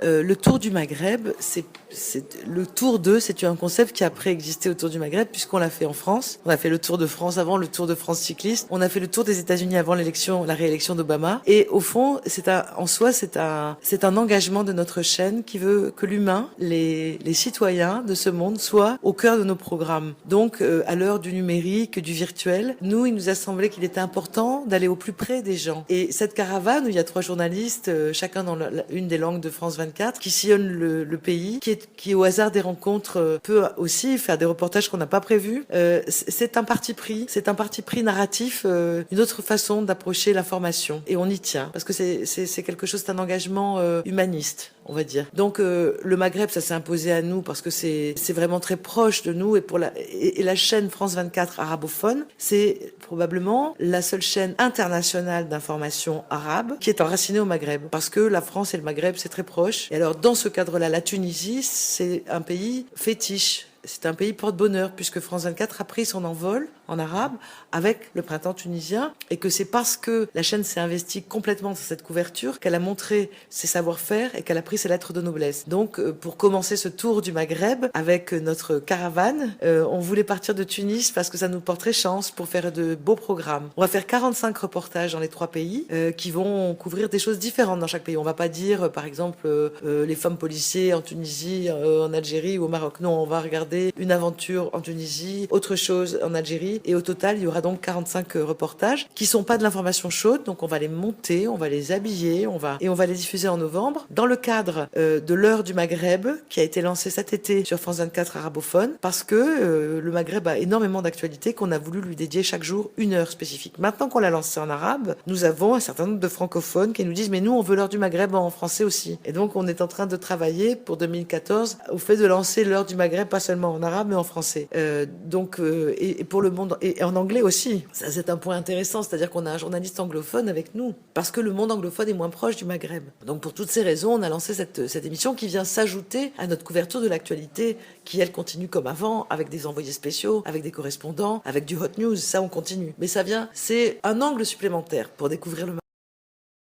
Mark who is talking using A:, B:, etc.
A: Le Tour du Maghreb, le Tour 2, c'est un concept qui a préexisté au Tour du Maghreb puisqu'on l'a fait en France. On a fait le Tour de France avant le Tour de France cycliste. On a fait le Tour des États-Unis avant la réélection d'Obama. Et au fond, c'est un engagement de notre chaîne qui veut que l'humain, les citoyens de ce monde soient au cœur de nos programmes. Donc, à l'heure du numérique, du virtuel, il nous a semblé qu'il était important d'aller au plus près des gens. Et cette caravane où il y a 3 journalistes, chacun dans une des langues de France 24, qui sillonne le pays, qui au hasard des rencontres peut aussi faire des reportages qu'on n'a pas prévus. C'est un parti pris narratif, une autre façon d'approcher l'information. Et on y tient, parce que c'est quelque chose, c'est un engagement humaniste, on va dire. Donc le Maghreb, ça s'est imposé à nous parce que c'est vraiment très proche de nous, et la chaîne France 24 arabophone, c'est probablement la seule chaîne internationale d'information arabe qui est enracinée au Maghreb, parce que la France et le Maghreb, c'est très proche. Et alors, dans ce cadre-là, la Tunisie, c'est un pays fétiche. C'est un pays porte-bonheur, puisque France 24 a pris son envol en arabe avec le printemps tunisien, et que c'est parce que la chaîne s'est investie complètement dans cette couverture qu'elle a montré ses savoir-faire et qu'elle a pris ses lettres de noblesse. Donc, pour commencer ce tour du Maghreb avec notre caravane, on voulait partir de Tunis parce que ça nous porterait chance pour faire de beaux programmes. On va faire 45 reportages dans les 3 pays qui vont couvrir des choses différentes dans chaque pays. On va pas dire, par exemple, les femmes policiers en Tunisie, en Algérie ou au Maroc. Non, on va regarder une aventure en Tunisie, autre chose en Algérie, et au total, il y aura donc 45 reportages qui sont pas de l'information chaude, donc on va les monter, on va les habiller, on va les diffuser en novembre dans le cadre de l'heure du Maghreb qui a été lancée cet été sur France 24 arabophone, parce que le Maghreb a énormément d'actualités qu'on a voulu lui dédier chaque jour une heure spécifique. Maintenant qu'on l'a lancé en arabe, nous avons un certain nombre de francophones qui nous disent mais nous on veut l'heure du Maghreb en français aussi. Et donc on est en train de travailler pour 2014 au fait de lancer l'heure du Maghreb pas seulement en arabe mais en français. Et pour le monde, et en anglais aussi. Ça, c'est un point intéressant, c'est-à-dire qu'on a un journaliste anglophone avec nous, parce que le monde anglophone est moins proche du Maghreb. Donc pour toutes ces raisons, on a lancé cette émission qui vient s'ajouter à notre couverture de l'actualité, qui elle continue comme avant, avec des envoyés spéciaux, avec des correspondants, avec du hot news, ça on continue. Mais c'est un angle supplémentaire pour découvrir le